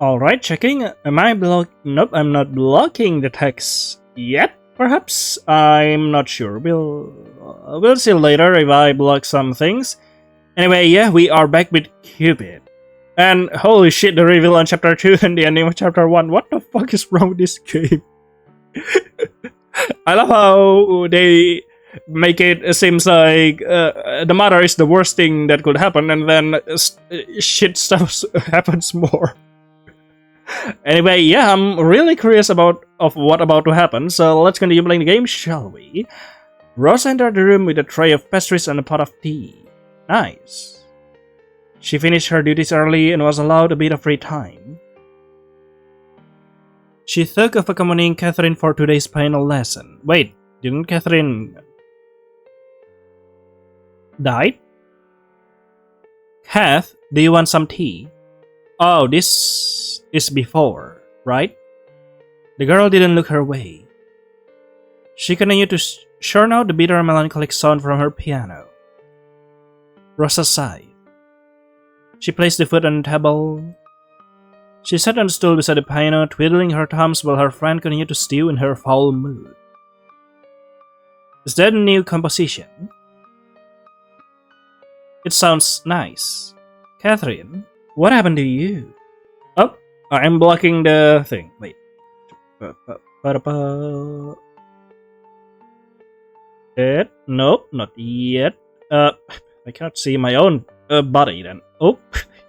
Alright, checking. Am I Nope, I'm not blocking the text yet. Perhaps? I'm not sure. We'll see later if I block some things. Anyway, yeah, we are back with Cupid. And holy shit, the reveal on chapter 2 and the ending of chapter 1. What the fuck is wrong with this game? I love how they make it seems like the mother is the worst thing that could happen, and then shit stuff happens more. Anyway, yeah, I'm really curious about what about to happen, so let's continue playing the game, shall we? Rose entered the room with a tray of pastries and a pot of tea. Nice. She finished her duties early and was allowed a bit of free time. She thought of accompanying Catherine for today's final lesson. Wait, didn't Catherine die? Kath, do you want some tea? Oh, this is before, right? The girl didn't look her way. She continued to churn out the bitter melancholic sound from her piano. Rosa sighed. She placed the food on the table. She sat on the stool beside the piano, twiddling her thumbs while her friend continued to stew in her foul mood. Is that a new composition? It sounds nice. Catherine, what happened to you? Oh, I'm blocking the thing. Wait. Nope, not yet. I can't see my own body then. Oh,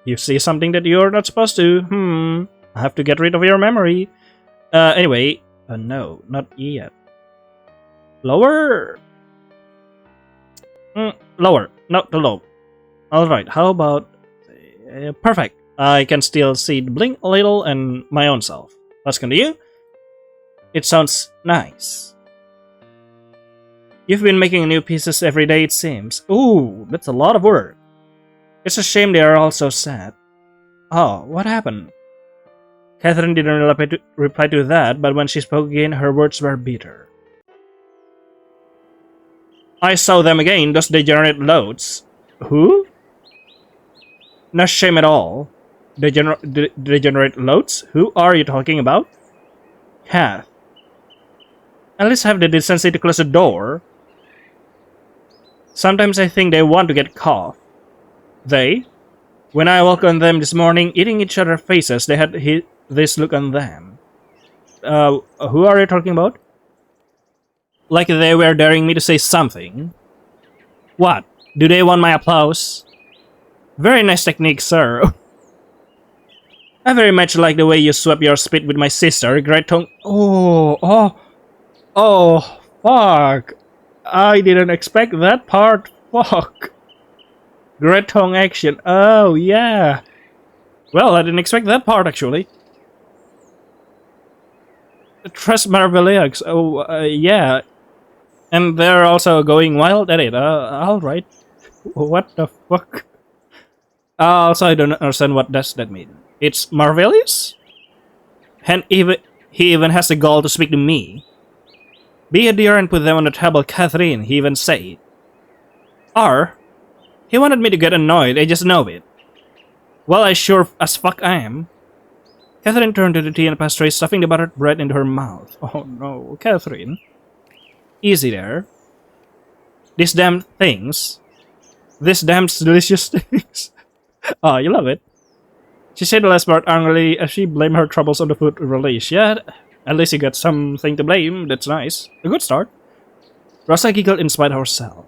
you see something that you're not supposed to. I have to get rid of your memory. Anyway, no, not yet. Lower? Lower, not the low. Alright, how about... perfect. I can still see the blink a little and my own self. Let's continue. It sounds nice. You've been making new pieces every day, it seems. Ooh, that's a lot of work. It's a shame they are all so sad. Oh, what happened? Catherine didn't reply to that, but when she spoke again, her words were bitter. I saw them again, those degenerate loads. Who? No shame at all. Degenerate loads? Who are you talking about? Kath. At least have the decency to close the door. Sometimes I think they want to get caught. They? When I woke on them this morning, eating each other's faces, they had this look on them. Who are you talking about? Like they were daring me to say something. What? Do they want my applause? Very nice technique, sir. I very much like the way you swap your spit with my sister, Great Tongue. Oh, fuck. I didn't expect that part. Fuck. Great tongue action. Oh, yeah. Well, I didn't expect that part, actually. Trust Marveliax. Oh, yeah. And they're also going wild at it. Alright. What the fuck? Also, I don't understand what does that mean. It's marvelous? And he even has the gall to speak to me. Be a dear and put them on the table, Catherine, he even said. He wanted me to get annoyed, I just know it. Well, I sure as fuck I am. Catherine turned to the tea and pastry, stuffing the buttered bread into her mouth. Oh no, Catherine. Easy there. These damn things. These damn delicious things. Oh, you love it. She said the last part angrily as she blamed her troubles on the food release. Yeah, at least you got something to blame. That's nice. A good start. Rosa giggled in spite of herself.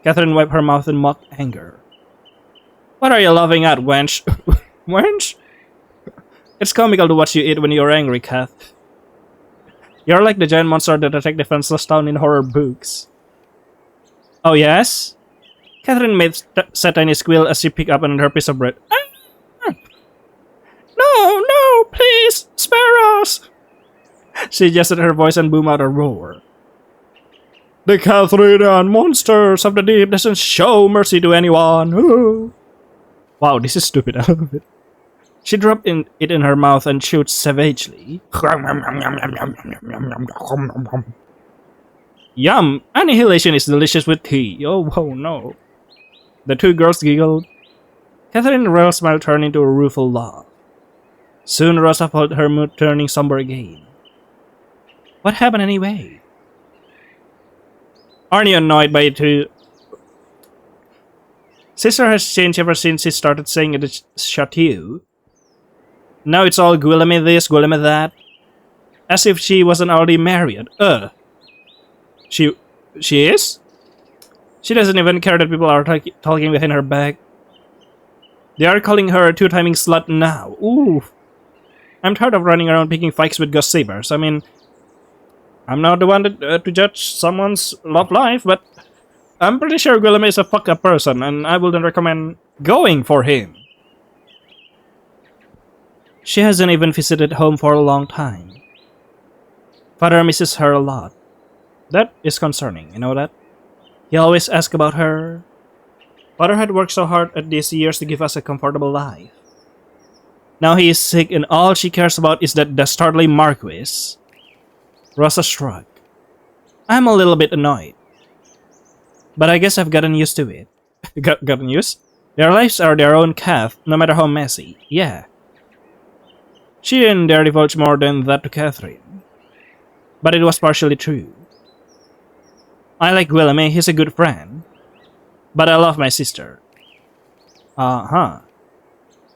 Catherine wiped her mouth in mock anger. What are you laughing at, wench? Wench? It's comical to watch you eat when you're angry, Kath. You're like the giant monster that attacked the defenseless town in horror books. Oh, yes? Catherine made a tiny squeal as she picked up another piece of bread. No, please, spare us! She adjusted her voice and boomed out a roar. The Catherine monsters of the deep doesn't show mercy to anyone. Ooh. Wow, this is stupid. I love it. She dropped it in her mouth and chewed savagely. Yum! Annihilation is delicious with tea. Oh no. The two girls giggled. Catherine and Rose's smile turned into a rueful laugh. Soon Rosa felt her mood turning somber again. What happened anyway? Aren't you annoyed by it too? Sister has changed ever since she started saying it shot you. Now it's all Guillaume this, Guillaume that. As if she wasn't already married. She is? She doesn't even care that people are talking behind her back. They are calling her a two-timing slut now. Ooh. I'm tired of running around picking fights with gossipers. I mean, I'm not the one to judge someone's love life, but I'm pretty sure Guillaume is a fuck-up person, and I wouldn't recommend going for him. She hasn't even visited home for a long time. Father misses her a lot. That is concerning, you know that? He always asks about her. Father had worked so hard at these years to give us a comfortable life. Now he is sick and all she cares about is that dastardly Marquis. Rosa shrugged. I'm a little bit annoyed. But I guess I've gotten used to it. Gotten used? Their lives are their own path, no matter how messy. Yeah. She didn't dare divulge more than that to Catherine. But it was partially true. I like Guillaume, he's a good friend. But I love my sister. Uh-huh.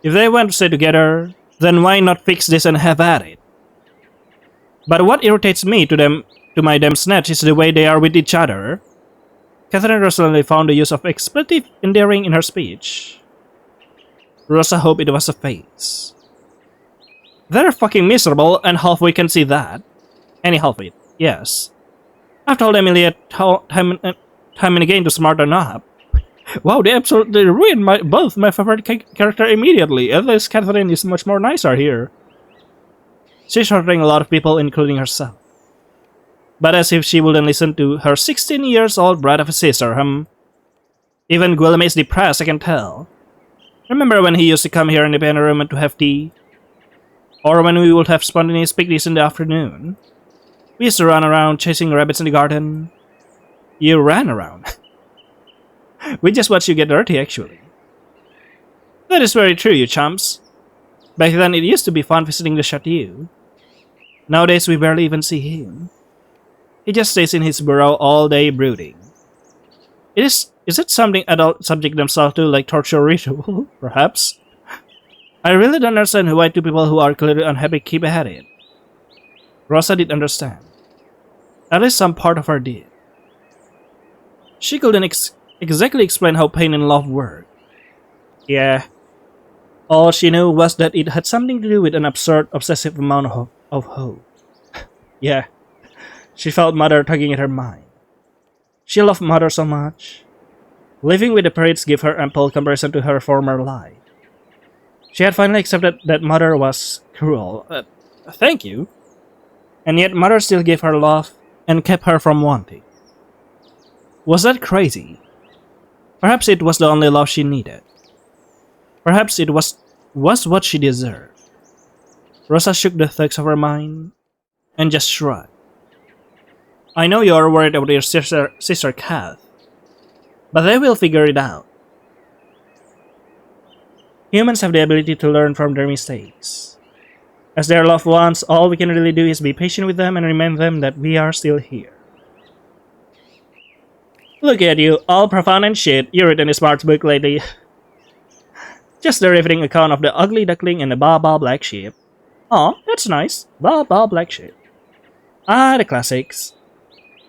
If they want to stay together, then why not fix this and have at it? But what irritates me to my damn snatch is the way they are with each other. Catherine recently found the use of expletive endearing in her speech. Rosa hoped it was a phase. They're fucking miserable and half we can see that. Any half it, yes. I've told Emily time and again to smarten up. Wow, they absolutely ruined both my favorite character immediately. At least Catherine is much more nicer here. She's hurting a lot of people, including herself. But as if she wouldn't listen to her 16-years-old brat of a sister, Even Guillaume is depressed, I can tell. Remember when he used to come here in the piano room to have tea? Or when we would have spontaneous picnics in the afternoon? We used to run around chasing rabbits in the garden. You ran around. We just watched you get dirty, actually. That is very true, you chumps. Back then, it used to be fun visiting the chateau. Nowadays, we barely even see him. He just stays in his burrow all day brooding. Is it something adults subject themselves to, like torture ritual, perhaps? I really don't understand why two people who are clearly unhappy keep at it. Rosa did understand. At least some part of her did. She couldn't exactly explain how pain and love work. Yeah. All she knew was that it had something to do with an absurd, obsessive amount of hope. Yeah. She felt Mother tugging at her mind. She loved Mother so much. Living with the parrots gave her ample comparison to her former life. She had finally accepted that Mother was cruel. Thank you. And yet Mother still gave her love and kept her from wanting. Was that crazy? Perhaps it was the only love she needed. Perhaps it was what she deserved. Rosa shook the thugs of her mind and just shrugged. I know you are worried about your sister Kath, but they will figure it out. Humans have the ability to learn from their mistakes. As their loved ones, all we can really do is be patient with them and remind them that we are still here. Look at you, all profound and shit. You read in a smart book lately. Just the riveting account of the ugly duckling and the Baa black sheep. Aw, that's nice. Baa black sheep. Ah, the classics.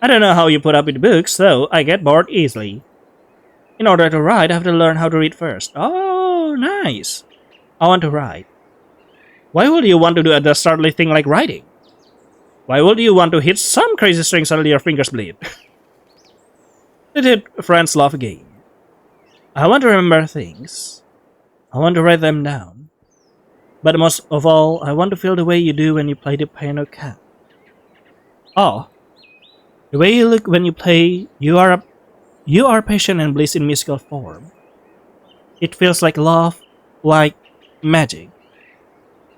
I don't know how you put up with books, though I get bored easily. In order to write, I have to learn how to read first. Oh, nice. I want to write. Why would you want to do a dastardly thing like writing? Why would you want to hit some crazy strings until your fingers bleed? They did friends laugh again. I want to remember things. I want to write them down. But most of all, I want to feel the way you do when you play the piano cat. Oh, the way you look when you play, you are patient and bliss in musical form. It feels like love, like magic.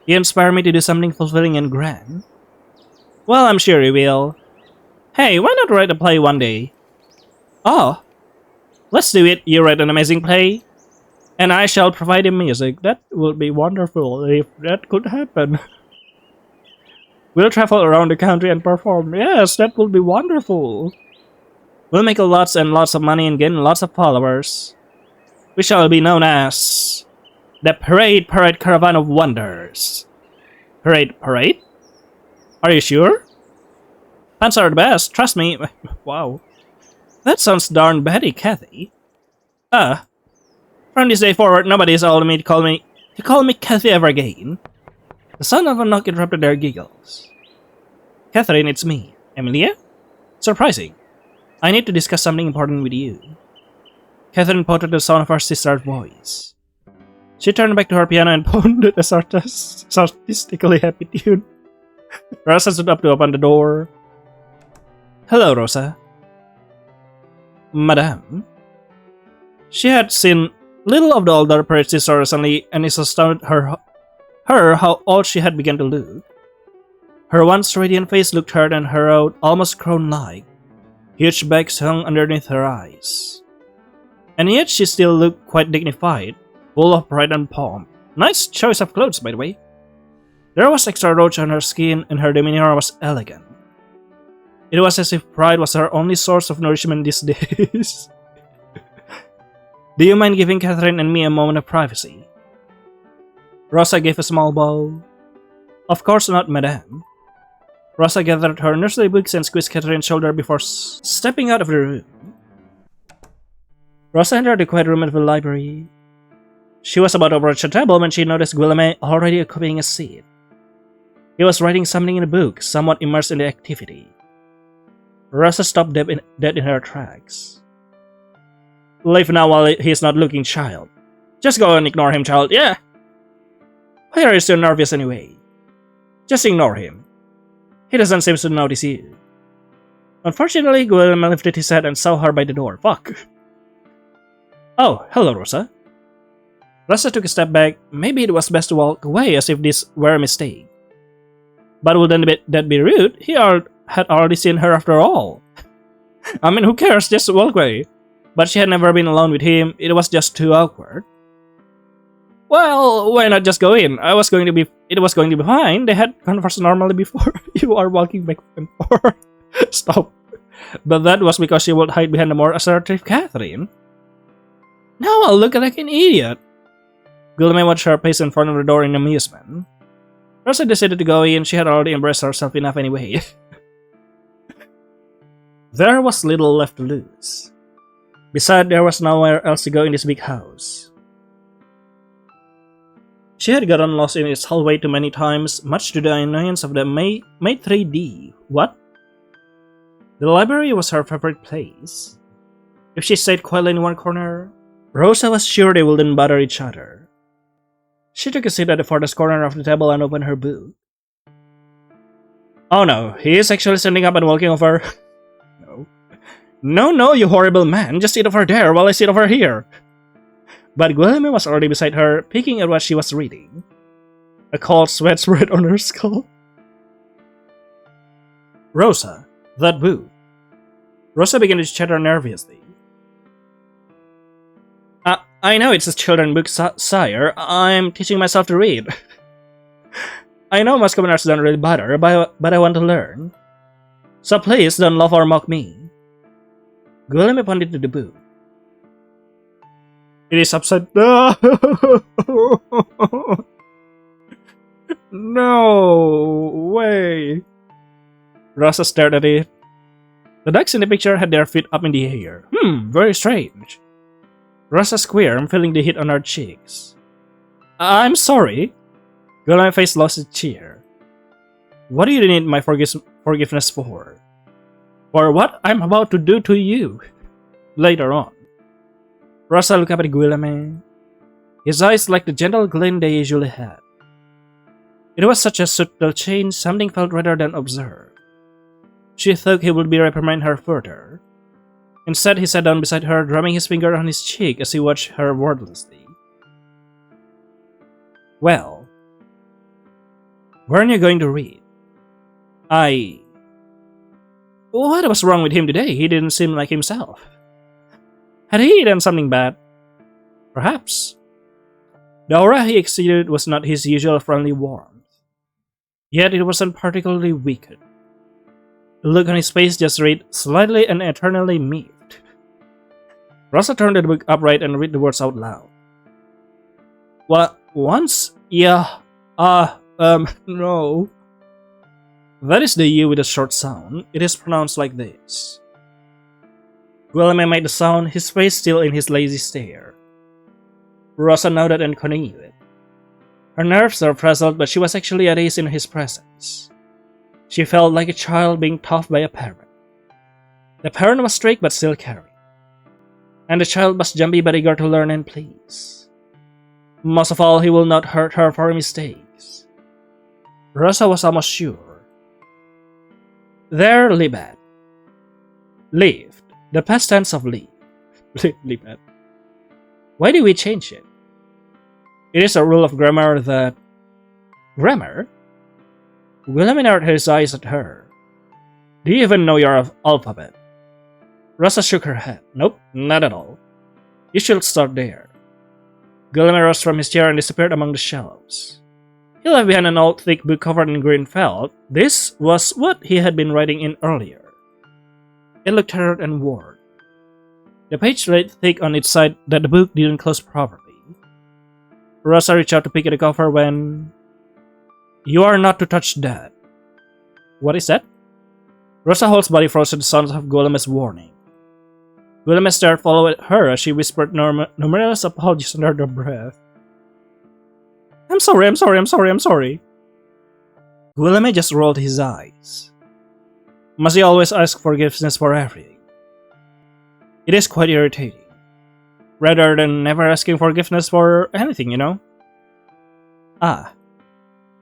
You inspire me to do something fulfilling and grand. Well, I'm sure you will. Hey, why not write a play one day? Oh, let's do it. You write an amazing play. And I shall provide him music. That would be wonderful if that could happen. We'll travel around the country and perform. Yes, that would be wonderful. We'll make lots and lots of money and gain lots of followers. We shall be known as the Parade Caravan of Wonders. Parade? Are you sure? Pants are the best, trust me. Wow. That sounds darn batty, Kathy. From this day forward, nobody is allowed to call me Kathy ever again. The sound of a knock interrupted their giggles. Catherine, it's me. Emilia? Surprising. I need to discuss something important with you. Catherine pointed the sound of her sister's voice. She turned back to her piano and pounded a sarcastically happy tune. Rosa stood up to open the door. Hello, Rosa. Madame. She had seen little of the older Parade sister recently, and it astounded her how old she had begun to look. Her once radiant face looked hurt and harrowed, almost crone-like. Huge bags hung underneath her eyes. And yet she still looked quite dignified, full of pride and pomp. Nice choice of clothes, by the way. There was extra roach on her skin, and her demeanor was elegant. It was as if pride was her only source of nourishment these days. Do you mind giving Catherine and me a moment of privacy? Rosa gave a small bow. Of course not, madame. Rosa gathered her nursery books and squeezed Catherine's shoulder before stepping out of the room. Rosa entered the quiet room of the library. She was about to approach the table when she noticed Guillaume already occupying a seat. He was writing something in a book, somewhat immersed in the activity. Rosa stopped dead in her tracks. Leave now while he is not looking, child. Just go and ignore him, child, yeah? Why are you so nervous anyway? Just ignore him. He doesn't seem to notice you. Unfortunately, Guillaume lifted his head and saw her by the door. Fuck. Oh, hello, Rosa. Rosa took a step back. Maybe it was best to walk away as if this were a mistake. But wouldn't that be rude? He had already seen her after all. I mean, who cares? Just walk away. But she had never been alone with him. It was just too awkward. Well, why not just go in? It was going to be fine. They had conversed normally before. You are walking back and forth. Stop. But that was because she would hide behind the more assertive Catherine. Now I'll look like an idiot. Guillaume watched her pace in front of the door in amusement. Rosa decided to go in. She had already embraced herself enough anyway. There was little left to lose. Besides, there was nowhere else to go in this big house. She had gotten lost in its hallway too many times, much to the annoyance of the maitre d'. What? The library was her favorite place. If she stayed quietly in one corner, Rosa was sure they wouldn't bother each other. She took a seat at the farthest corner of the table and opened her book. Oh no, he is actually standing up and walking over. No, you horrible man, just sit over there while I sit over here. But Guillaume was already beside her, picking at what she was reading. A cold sweat spread on her skull. Rosa, that book. Rosa began to chatter nervously. I know it's a children's book, sire. I'm teaching myself to read. I know most commoners don't really bother, but I want to learn. So please don't laugh or mock me. Guillaume pointed to the book. It is upside down. No way. Rosa stared at it. The ducks in the picture had their feet up in the air. Very strange. Rosa squirmed, feeling the heat on her cheeks. I'm sorry. Guillaume's face lost its cheer. What do you need my forgiveness for? For what I'm about to do to you later on. Rosa looked up at Guillaume. His eyes like the gentle glint they usually had. It was such a subtle change, something felt rather than observed. She thought he would be reprimand her further. Instead, he sat down beside her, drumming his finger on his cheek as he watched her wordlessly. Well, weren't you going to read? What was wrong with him today? He didn't seem like himself. Had he done something bad? Perhaps. The aura he exuded was not his usual friendly warmth, yet it wasn't particularly wicked. The look on his face just read slightly and eternally miffed. Rosa turned the book upright and read the words out loud. What? Once? Yeah. No. That is the U with a short sound. It is pronounced like this. Guillaume made the sound, his face still in his lazy stare. Rosa nodded and continued. Her nerves were frazzled, but she was actually at ease in his presence. She felt like a child being taught by a parent. The parent was strict but still caring. And the child was jumpy but eager to learn and please. Most of all, he will not hurt her for mistakes. Rosa was almost sure. There, Libet. Lived. The past tense of live. Libet. Why do we change it? It is a rule of grammar that... Grammar? William narrowed his eyes at her. Do you even know your alphabet? Rosa shook her head. Nope, not at all. You should start there. Guillaume rose from his chair and disappeared among the shelves. He left behind an old thick book covered in green felt. This was what he had been writing in earlier. It looked tattered and worn. The page laid thick on its side that the book didn't close properly. Rosa reached out to pick at the cover when... You are not to touch that. What is that? Rosa Holt's body froze at the sound of Guillaume's warning. Guillaume stared followed her as she whispered numerous apologies under her breath. I'm sorry. Guillaume just rolled his eyes. Must he always ask forgiveness for everything? It is quite irritating. Rather than never asking forgiveness for anything, you know? I'd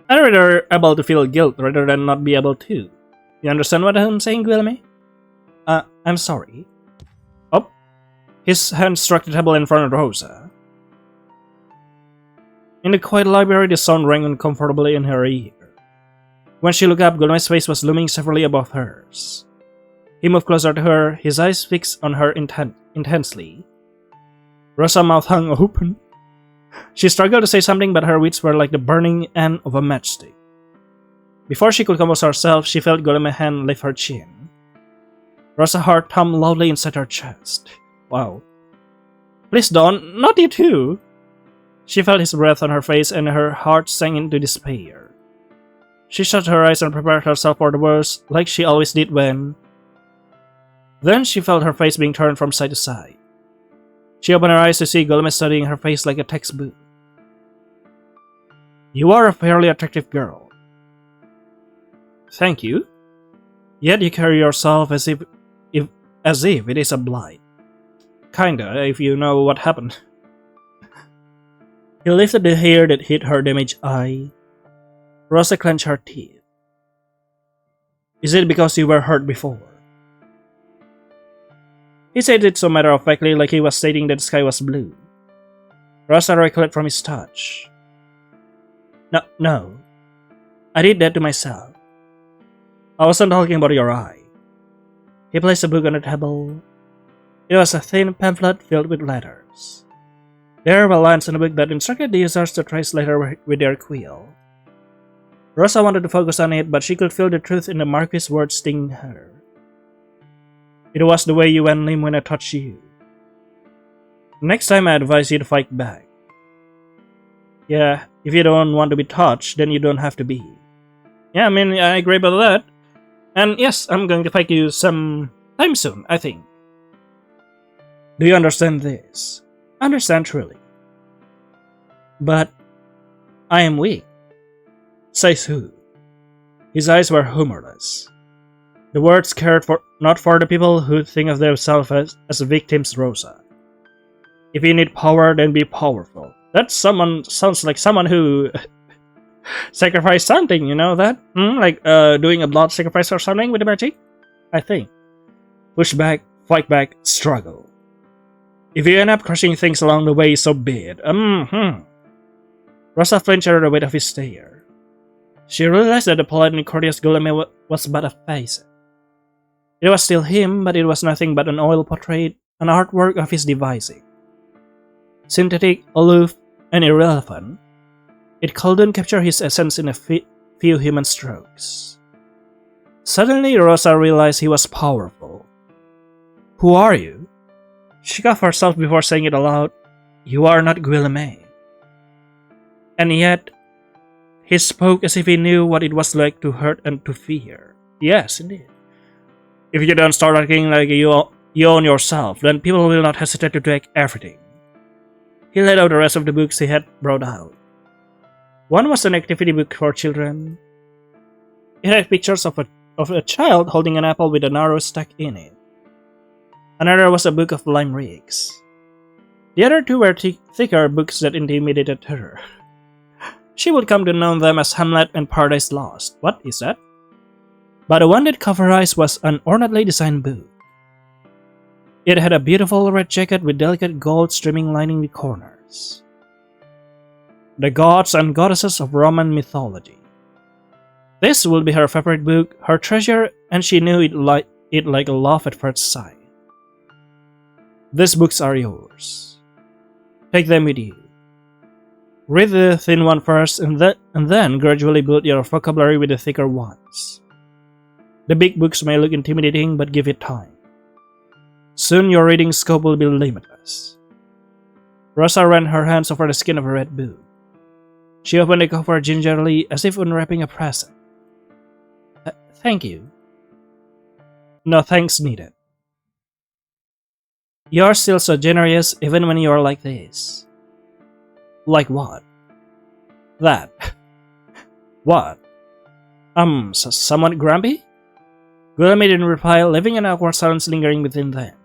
rather able to feel guilt rather than not be able to. You understand what I'm saying, Guillaume? I'm sorry. Oh. His hand struck the table in front of Rosa. In the quiet library, the sound rang uncomfortably in her ear. When she looked up, Guillaume's face was looming severely above hers. He moved closer to her, his eyes fixed on her intensely. Rosa's mouth hung open. She struggled to say something, but her wits were like the burning end of a matchstick. Before she could compose herself, she felt Guillaume's hand lift her chin. Rosa's heart thumped loudly inside her chest. Wow. Please don't, not you too. She felt his breath on her face and her heart sank into despair. She shut her eyes and prepared herself for the worst, like she always did when... Then she felt her face being turned from side to side. She opened her eyes to see Guillaume studying her face like a textbook. You are a fairly attractive girl. Thank you. Yet you carry yourself as if it is a blight. Kinda, if you know what happened. He lifted the hair that hid her damaged eye. Rosa clenched her teeth. Is it because you were hurt before? He said it so matter-of-factly, like he was stating that the sky was blue. Rosa recoiled from his touch. No. I did that to myself. I wasn't talking about your eye. He placed a book on the table. It was a thin pamphlet filled with letters. There were lines in the book that instructed the users to trace letters with their quill. Rosa wanted to focus on it, but she could feel the truth in the Marquis' words stinging her. It was the way you went limp when I touched you. Next time I advise you to fight back. Yeah, if you don't want to be touched, then you don't have to be. Yeah, I mean, I agree about that. And yes, I'm going to fight you sometime soon, I think. Do you understand this? Understand truly. But I am weak. Says who? His eyes were humorless. The words cared not for the people who think of themselves as victims, Rosa. If you need power, then be powerful. That sounds like someone who sacrificed something, you know that? Like doing a blood sacrifice or something with the magic? I think. Push back, fight back, struggle. If you end up crushing things along the way, so be it. Rosa flinched under the weight of his stare. She realized that the polite and courteous Guillaume was but a face. It was still him, but it was nothing but an oil portrait, an artwork of his devising. Synthetic, aloof, and irrelevant, it couldn't capture his essence in a few human strokes. Suddenly, Rosa realized he was powerful. "Who are you?" She caught herself before saying it aloud. "You are not Guillaume." And yet, he spoke as if he knew what it was like to hurt and to fear. Yes, indeed. If you don't start acting like you own yourself, then people will not hesitate to take everything. He laid out the rest of the books he had brought out. One was an activity book for children. It had pictures of a child holding an apple with an arrow stuck in it. Another was a book of limericks. The other two were thicker books that intimidated her. She would come to know them as Hamlet and Paradise Lost. What is that? But the one that caught her eyes was an ornately designed book. It had a beautiful red jacket with delicate gold streaming lining the corners. The gods and goddesses of Roman mythology. This would be her favorite book, her treasure, and she knew it like a love at first sight. These books are yours. Take them with you. Read the thin one first, and then gradually build your vocabulary with the thicker ones. The big books may look intimidating, but give it time. Soon your reading scope will be limitless. Rosa ran her hands over the skin of a red book. She opened the cover gingerly, as if unwrapping a present. Thank you. No thanks needed. You're still so generous even when you're like this. Like what? That. What? Somewhat grumpy? Guillaume didn't reply, leaving an awkward silence lingering within them.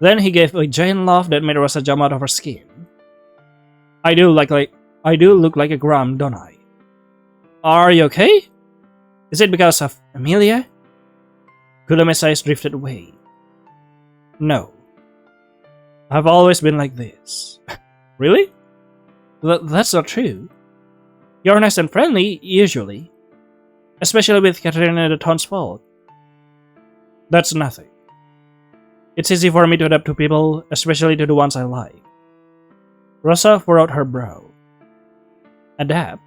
Then he gave a giant laugh that made Rosa jump out of her skin. I do look like a grump, don't I? Are you okay? Is it because of Amelia? Guillaume's eyes drifted away. No. I've always been like this. Really? That's not true. You're nice and friendly, usually. Especially with Catherine and the townsfolk. That's nothing. It's easy for me to adapt to people, especially to the ones I like. Rosa furrowed her brow. Adapt?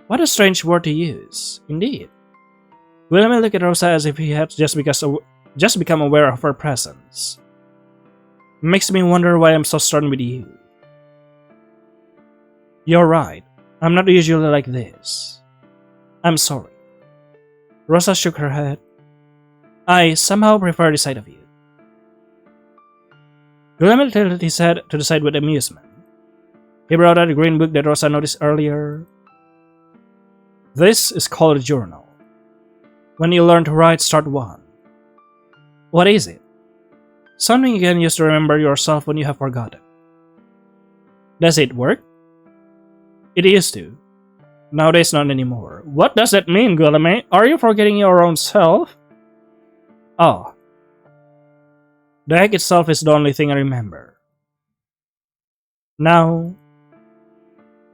What a strange word to use, indeed. Guillaume looked at Rosa as if he had just become aware of her presence. Makes me wonder why I'm so stern with you. You're right. I'm not usually like this. I'm sorry. Rosa shook her head. I somehow prefer this side of you. Guillaume tilted his head to the side with amusement. He brought out a green book that Rosa noticed earlier. This is called a journal. When you learn to write, start one. What is it? Something you can use to remember yourself when you have forgotten. Does it work? It used to. Nowadays, not anymore. What does that mean, Guillaume? Are you forgetting your own self? Oh. The egg itself is the only thing I remember. Now,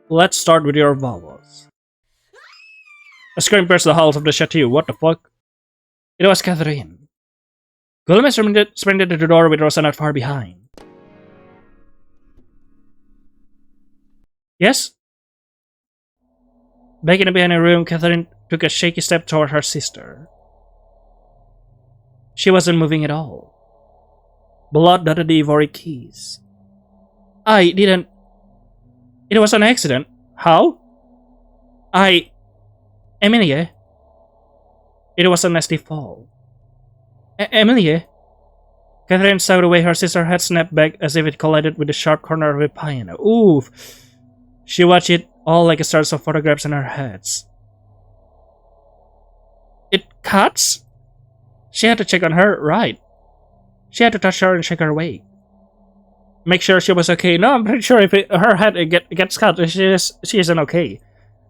let's start with your vowels. A scream pierced the halls of the chateau. What the fuck? It was Catherine. Guillaume sprinted to the door with Rosa not far behind. Yes? Back in the piano room, Catherine took a shaky step toward her sister. She wasn't moving at all. Blood dotted the ivory keys. I didn't... It was an accident. How? Emilie? It was a nasty fall. Emilie? Catherine saw the way her sister had snapped back as if it collided with the sharp corner of a piano. Oof! She watched it all like a string of photographs in her head. It cuts? She had to check on her, right? She had to touch her and shake her awake. Make sure she was okay. No, I'm pretty sure if her head gets cut, she isn't okay.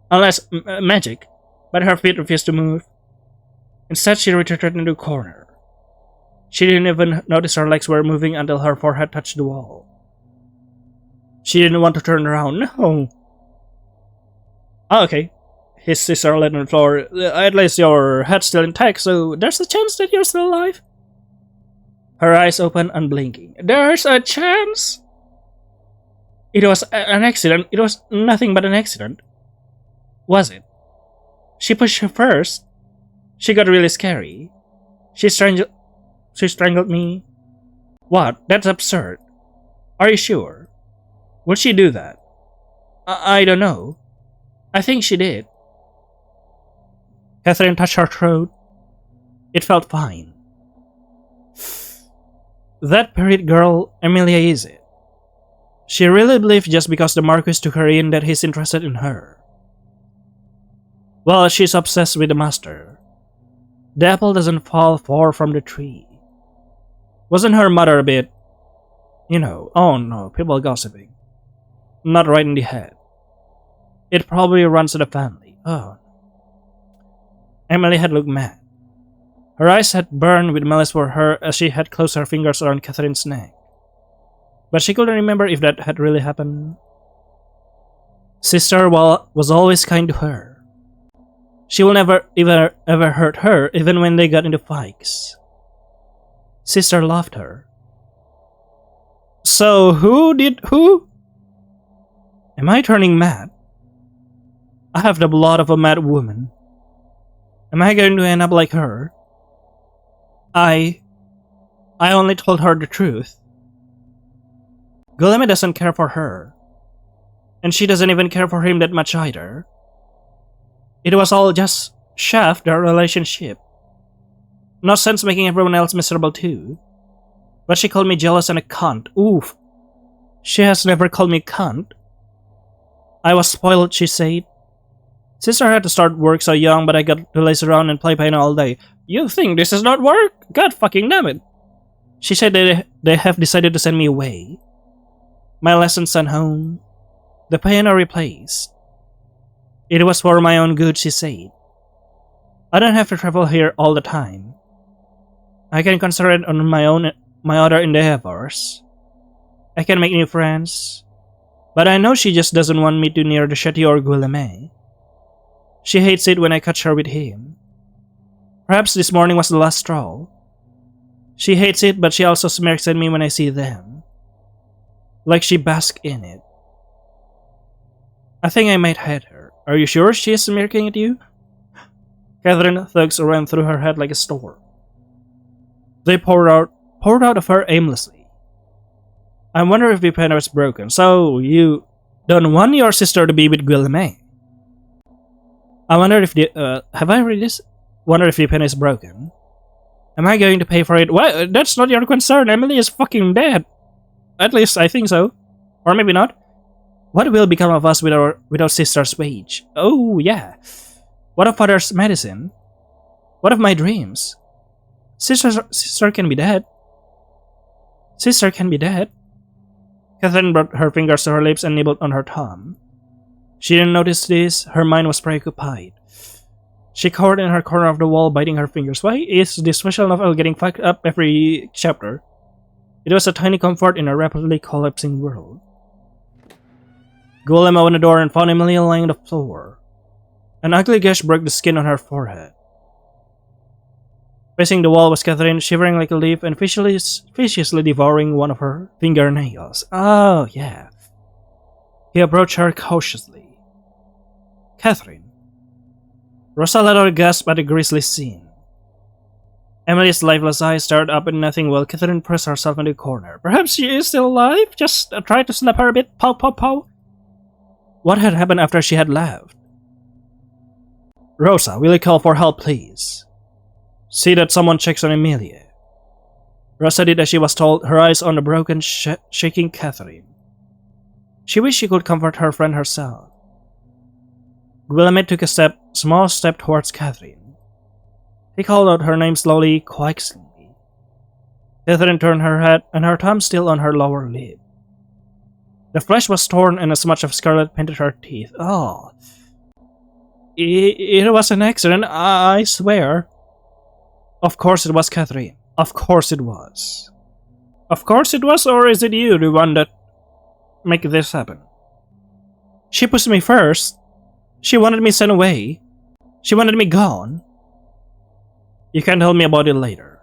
Unless magic. But her feet refused to move. Instead, she retreated into a corner. She didn't even notice her legs were moving until her forehead touched the wall. She didn't want to turn around. No. Oh, okay. His sister laid on the floor. At least your head's still intact, so there's a chance that you're still alive. Her eyes open, unblinking. There's a chance? It was an accident. It was nothing but an accident. Was it? She pushed her first. She got really scary. She strangled me. What? That's absurd. Are you sure? Would she do that? I don't know. I think she did. Catherine touched her throat. It felt fine. That period girl, Emilia, is it? She really believed just because the Marquis took her in that he's interested in her. Well, she's obsessed with the master. The apple doesn't fall far from the tree. Wasn't her mother a bit, oh no, people gossiping. Not right in the head. It probably runs in the family. Oh. Emily had looked mad. Her eyes had burned with malice for her as she had closed her fingers around Catherine's neck. But she couldn't remember if that had really happened. Sister was always kind to her. She will never ever hurt her even when they got into fights. Sister loved her. So who? Am I turning mad? I have the blood of a mad woman. Am I going to end up like her? I only told her the truth. Guillaume doesn't care for her. And she doesn't even care for him that much either. It was all just shaft their relationship. No sense making everyone else miserable too. But she called me jealous and a cunt. Oof. She has never called me cunt. I was spoiled, she said. Sister had to start work so young, but I got to laze around and play piano all day. You think this is not work? God fucking damn it. She said they have decided to send me away. My lessons sent home. The piano replaced. It was for my own good, she said. I don't have to travel here all the time. I can concentrate on my other endeavors. I can make new friends. But I know she just doesn't want me too near the Chatty or Guillaume. She hates it when I catch her with him. Perhaps this morning was the last straw. She hates it, but she also smirks at me when I see them. Like she basks in it. I think I might hate her. Are you sure she is smirking at you? Catherine's thoughts ran through her head like a storm. They poured out of her aimlessly. I wonder if the piano is broken. So, you don't want your sister to be with Guillaume? I wonder if have I read this? Wonder if the piano is broken. Am I going to pay for it? Well, that's not your concern. Emily is fucking dead. At least I think so. Or maybe not. What will become of us without sister's wage? Oh, yeah. What of father's medicine? What of my dreams? Sister can be dead. Sister can be dead. Catherine brought her fingers to her lips and nibbled on her thumb. She didn't notice this. Her mind was preoccupied. She cowered in her corner of the wall, biting her fingers. Why is this special novel getting fucked up every chapter? It was a tiny comfort in a rapidly collapsing world. Guillaume opened the door and found Emily lying on the floor. An ugly gash broke the skin on her forehead. Facing the wall was Catherine, shivering like a leaf and viciously devouring one of her fingernails. Oh, yeah. He approached her cautiously. Catherine. Rosa let out a gasp at the grisly scene. Emily's lifeless eyes stared up at nothing while Catherine pressed herself into a corner. Perhaps she is still alive? Just try to slap her a bit. Pow, pow, pow. What had happened after she had left? Rosa, will you call for help, please? See that someone checks on Emilia. Rosa did as she was told, her eyes on the broken, shaking Catherine. She wished she could comfort her friend herself. Guillaume took a small step towards Catherine. He called out her name slowly, coaxingly. Catherine turned her head, and her thumb still on her lower lip. The flesh was torn, and a smudge of scarlet painted her teeth. Oh. It was an accident, I swear. Of course it was, Catherine. Of course it was. Of course it was, or is it you, the one that make this happen? She pushed me first. She wanted me sent away. She wanted me gone. You can tell me about it later.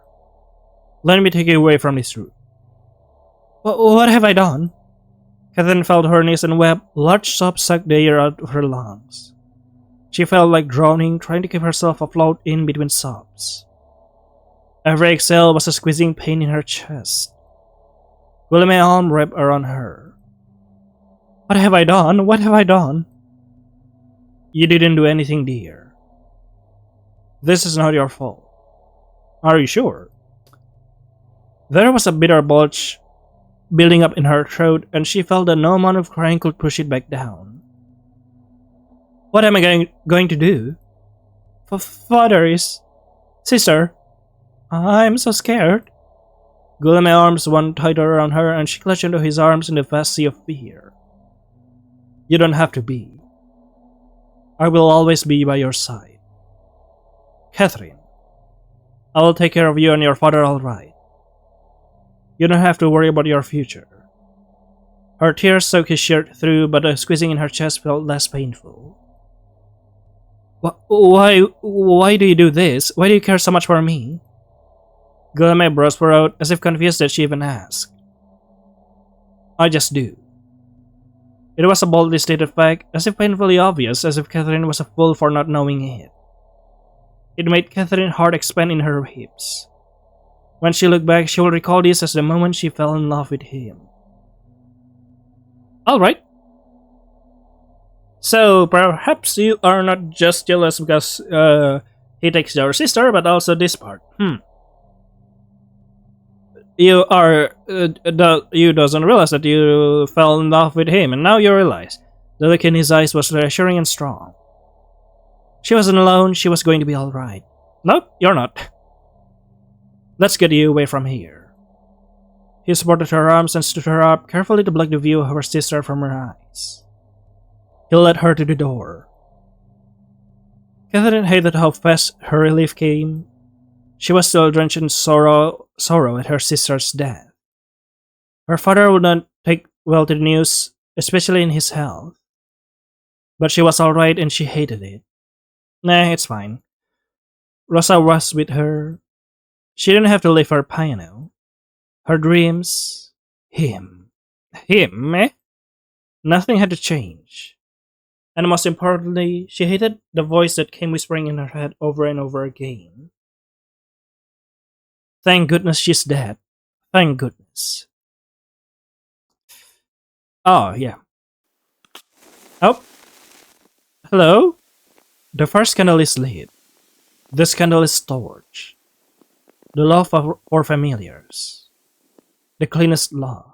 Let me take you away from this room. What have I done? Catherine fell to her knees and wept. Large sobs sucked the air out of her lungs. She felt like drowning, trying to keep herself afloat in between sobs. Every exhale was a squeezing pain in her chest. William's arm wrapped around her. What have I done? What have I done? You didn't do anything, dear. This is not your fault. Are you sure? There was a bitter bulge building up in her throat, and she felt that no amount of crying could push it back down. What am I going to do? Father is... Sister, I'm so scared. Guillem's arms wound tighter around her, and she clutched into his arms in the vast sea of fear. You don't have to be. I will always be by your side. Catherine, I will take care of you and your father all right. You don't have to worry about your future. Her tears soaked his shirt through, but the squeezing in her chest felt less painful. Why do you do this? Why do you care so much for me? Guillem's brows were out, as if confused that she even asked. I just do. It was a boldly stated fact, as if painfully obvious, as if Catherine was a fool for not knowing it. It made Catherine's heart expand in her hips. When she looked back, she will recall this as the moment she fell in love with him. Alright. So, perhaps you are not just jealous because he takes your sister, but also this part. You doesn't realize that you fell in love with him, and now you realize. The look in his eyes was reassuring and strong. She wasn't alone, she was going to be alright. Nope, you're not. Let's get you away from here. He supported her arms and stood her up, carefully to block the view of her sister from her eyes. He led her to the door. Catherine hated how fast her relief came. She was still drenched in sorrow at her sister's death. Her father would not take well to the news, especially in his health. But she was alright and she hated it. Nah, it's fine. Rosa was with her. She didn't have to leave her piano. Her dreams. Him, eh? Nothing had to change. And most importantly, she hated the voice that came whispering in her head over and over again. Thank goodness she's dead. Thank goodness. Oh, yeah. Oh. Hello? The first candle is lit. This candle is torch. The love for familiars. The cleanest love.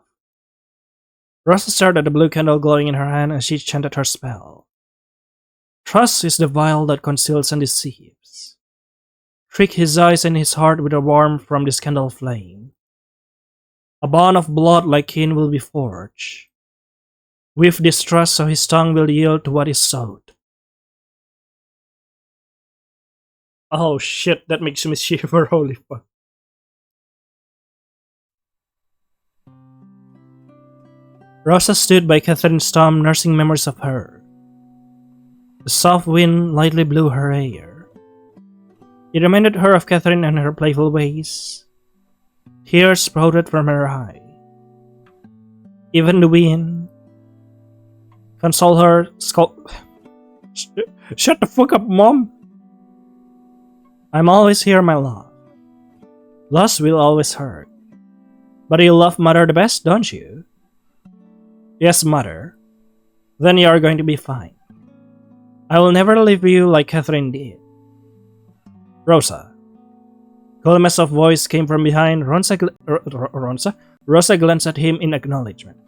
Rosa stared at the blue candle glowing in her hand as she chanted her spell. Trust is the vial that conceals and deceives. Trick his eyes and his heart with a warmth from this candle flame. A bond of blood like kin will be forged. With distrust so his tongue will yield to what is sought. Oh shit, that makes me shiver, holy fuck. Rosa stood by Catherine's tomb, nursing memories of her. The soft wind lightly blew her hair. It reminded her of Catherine and her playful ways. Tears sprouted from her eye. Even the wind consoled her. Shut the fuck up, Mom! I'm always here, my love. Loss will always hurt. But you love Mother the best, don't you? Yes, Mother. Then you are going to be fine. I will never leave you like Catherine did. Rosa. Guillem's soft voice came from behind. Rosa glanced at him in acknowledgement.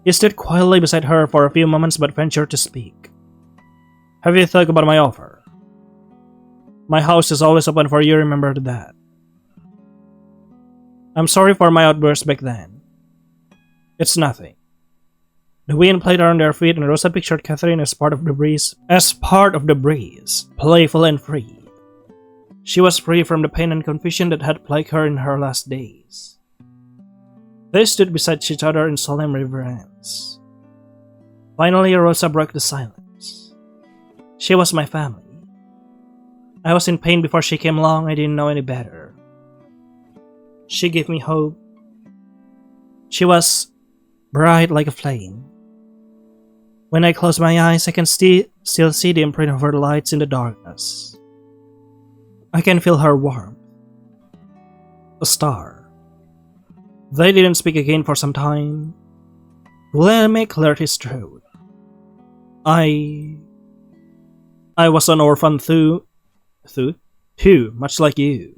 He stood quietly beside her for a few moments but ventured to speak. Have you thought about my offer? My house is always open for you, remember that. I'm sorry for my outburst back then. It's nothing. The wind played around their feet and Rosa pictured Catherine as part of the breeze, playful and free. She was free from the pain and confusion that had plagued her in her last days. They stood beside each other in solemn reverence. Finally, Rosa broke the silence. She was my family. I was in pain before she came along, I didn't know any better. She gave me hope. She was bright like a flame. When I close my eyes, I can still see the imprint of her lights in the darkness. I can feel her warmth. A star. They didn't speak again for some time. Guilherme cleared his throat. I was an orphan too, much like you.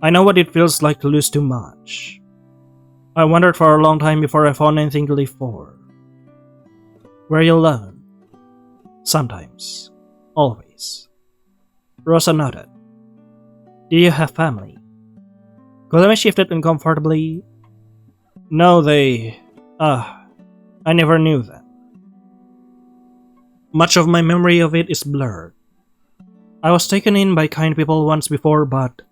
I know what it feels like to lose too much. I wondered for a long time before I found anything to live for. Were you alone? Sometimes. Always. Rosa nodded. Do you have family? Guilherme shifted uncomfortably. No, I never knew them. Much of my memory of it is blurred. I was taken in by kind people once before, but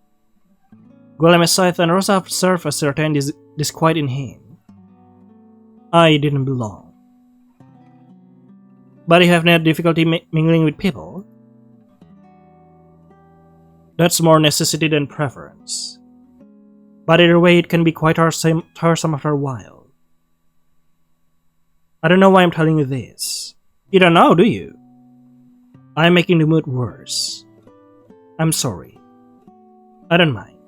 Guilherme sighed and Rosa observed a certain disquiet in him. I didn't belong. But you have no difficulty mingling with people? That's more necessity than preference. But either way, it can be quite tiresome after a while. I don't know why I'm telling you this. You don't know, do you? I'm making the mood worse. I'm sorry. I don't mind.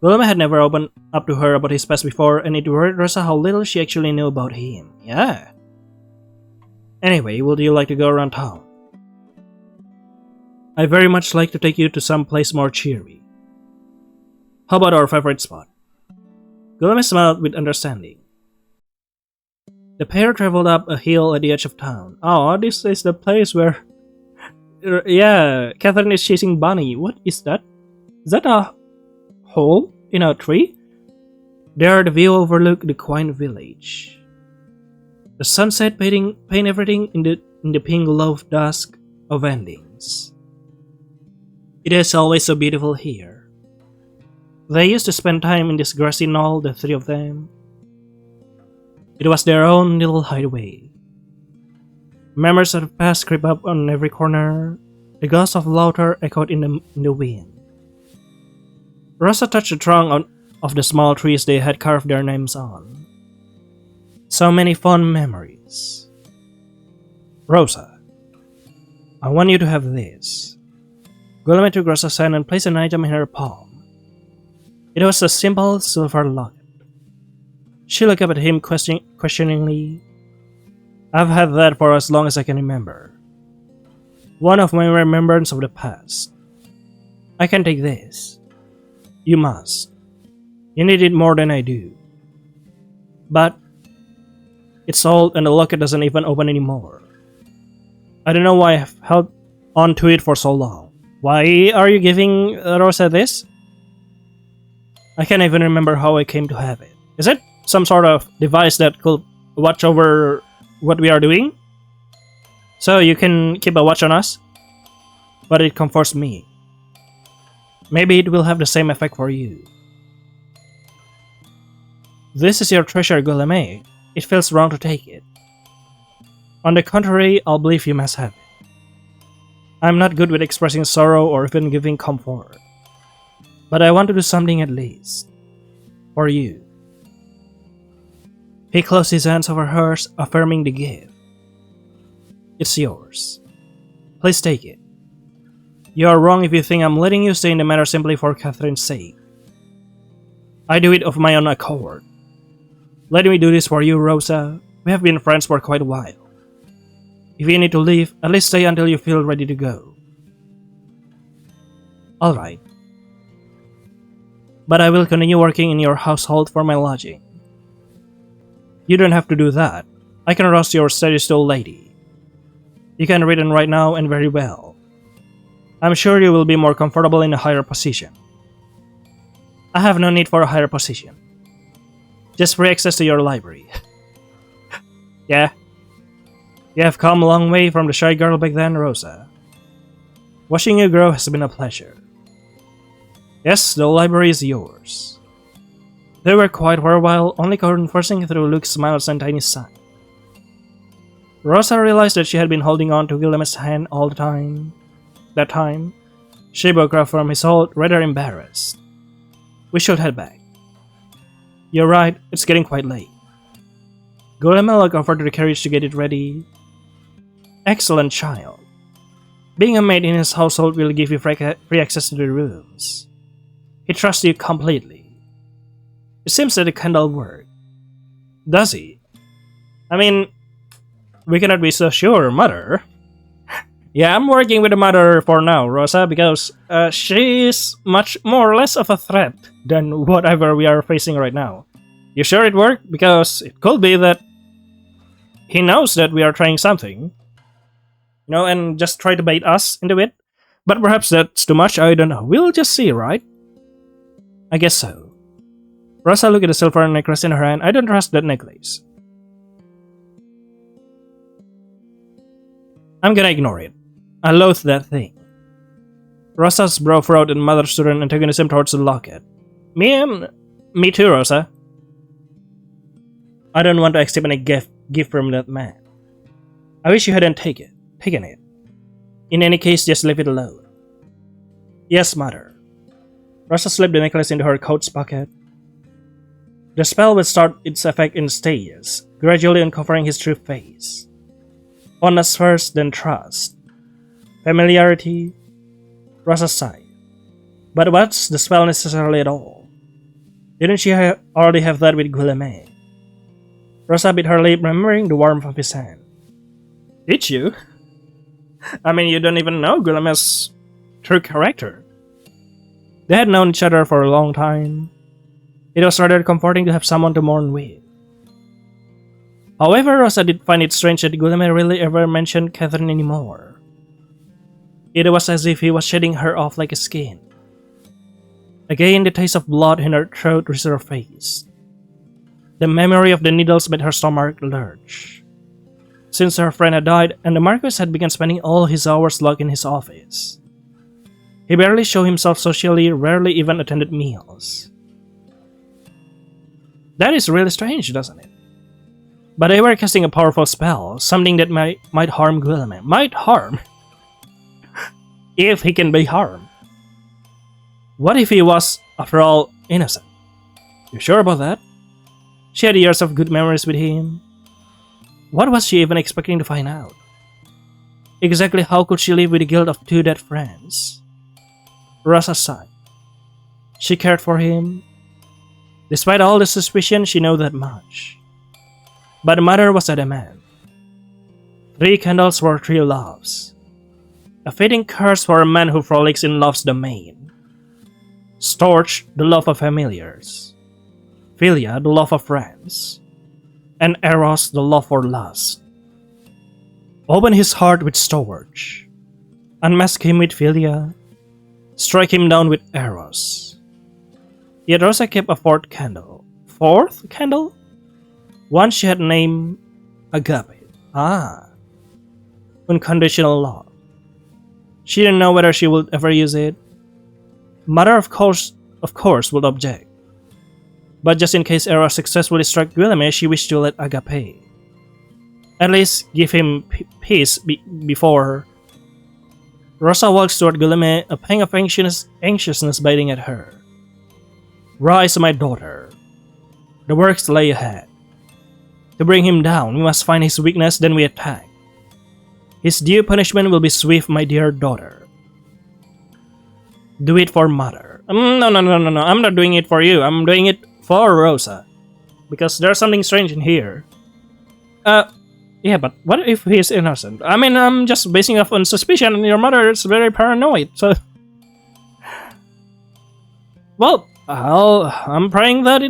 Guilherme had never opened up to her about his past before, and it worried Rosa how little she actually knew about him. Yeah. Anyway, would you like to go around town? I very much like to take you to some place more cheery. How about our favorite spot? Guilherme smiled with understanding. The pair traveled up a hill at the edge of town. Oh, this is the place where... Yeah, Catherine is chasing Bunny. What is that? Is that a hole in a tree? There the view overlooked the quaint village. The sunset paint everything in the pink glow of dusk of endings. It is always so beautiful here. They used to spend time in this grassy knoll, the three of them. It was their own little hideaway. Memories of the past creep up on every corner. The ghost of laughter echoed in the wind. Rosa touched the trunk of the small trees they had carved their names on. So many fond memories. Rosa, I want you to have this. Guilherme took Rosa's hand and placed an item in her palm. It was a simple silver locket. She looked up at him questioningly. I've had that for as long as I can remember. One of my remembrance of the past. I can take this. You must. You need it more than I do. But it's old and the locket doesn't even open anymore. I don't know why I've held on to it for so long. Why are you giving Rosa this? I can't even remember how I came to have it. Is it some sort of device that could watch over what we are doing? So you can keep a watch on us? But it comforts me. Maybe it will have the same effect for you. This is your treasure, Guilherme. It feels wrong to take it. On the contrary, I'll believe you must have it. I'm not good with expressing sorrow or even giving comfort. But I want to do something at least. For you. He closed his hands over hers, affirming the gift. It's yours. Please take it. You are wrong if you think I'm letting you stay in the matter simply for Catherine's sake. I do it of my own accord. Let me do this for you, Rosa. We have been friends for quite a while. If you need to leave, at least stay until you feel ready to go. Alright. But I will continue working in your household for my lodging. You don't have to do that. I can roast your steady still lady. You can read and write now and very well. I'm sure you will be more comfortable in a higher position. I have no need for a higher position. Just free access to your library. Yeah. You have come a long way from the shy girl back then, Rosa. Watching you grow has been a pleasure. Yes, the library is yours. They were quiet for a while, only conversing through Luke's smiles and tiny sigh. Rosa realized that she had been holding on to Guilherme's hand all the time. That time, she broke off from his hold, rather embarrassed. We should head back. You're right, it's getting quite late. Guillemette offered the courage to get it ready. Excellent child. Being a maid in his household will give you free access to the rooms. He trusts you completely. It seems that the candle worked. Does he? I mean, we cannot be so sure, Mother. Yeah, I'm working with the Mother for now, Rosa, because she is much more or less of a threat than whatever we are facing right now. You sure it worked? Because it could be that he knows that we are trying something, and just try to bait us into it. But perhaps that's too much, I don't know. We'll just see, right? I guess so. Rosa looked at the silver necklace in her hand. I don't trust that necklace. I'm gonna ignore it. I loathe that thing. Rosa's brow furrowed and Mother stood an antagonism towards the locket. Me too, Rosa. I don't want to accept any gift from that man. I wish you hadn't taken it. In any case, just leave it alone. Yes, Mother. Rosa slipped the necklace into her coat's pocket. The spell would start its effect in stages, gradually uncovering his true face. Fondness first, then trust. Familiarity. Rosa sighed. But what's the spell necessarily at all? Didn't she already have that with Guillemette? Rosa bit her lip, remembering the warmth of his hand. Did you? I mean, you don't even know Guillemette's true character. They had known each other for a long time. It was rather comforting to have someone to mourn with. However, Rosa did find it strange that Guillemette really ever mentioned Catherine anymore. It was as if he was shedding her off like a skin. Again, the taste of blood in her throat resurfaced. The memory of the needles made her stomach lurch. Since her friend had died, and the Marquis had begun spending all his hours locked in his office. He barely showed himself socially, rarely even attended meals. That is really strange, doesn't it? But they were casting a powerful spell, something that might harm Guillemette. Might harm? If he can be harmed. What if he was, after all, innocent? You sure about that? She had years of good memories with him. What was she even expecting to find out? Exactly how could she live with the guilt of two dead friends? Rosa sighed. She cared for him. Despite all the suspicion, she knew that much. But the Mother was adamant. 3 candles for 3 loves. A fitting curse for a man who frolics in love's domain. Storch, the love of familiars. Philia, the love of friends. And Eros, the love for lust. Open his heart with Storch. Unmask him with Philia. Strike him down with Eros. Yet Rosa kept a 4th candle. 4th candle? One she had named Agape. Unconditional love. She didn't know whether she would ever use it. Mother, of course, would object. But just in case Eros successfully struck Guillemette, she wished to let Agape. At least give him peace before. Rosa walks toward Guillemette, a pang of anxiousness biting at her. Rise, my daughter. The works lay ahead. To bring him down, we must find his weakness, then we attack. His due punishment will be swift, my dear daughter. Do it for Mother. No. I'm not doing it for you. I'm doing it for Rosa. Because there's something strange in here. Yeah, but what if he's innocent? I mean, I'm just basing off on suspicion, and your mother is very paranoid, so... Well, I'm praying that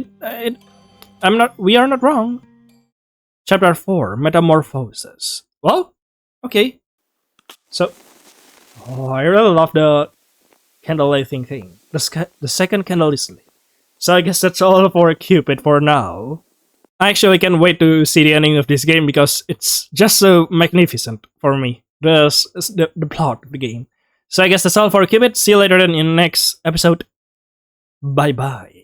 we are not wrong. Chapter 4, Metamorphosis. Well, okay. So, I really love the candle lighting thing. The second candle is lit. So I guess that's all for Cupid for now. I actually can't wait to see the ending of this game because it's just so magnificent for me. The plot of the game. So I guess that's all for Cupid. See you later then in the next episode. Bye bye.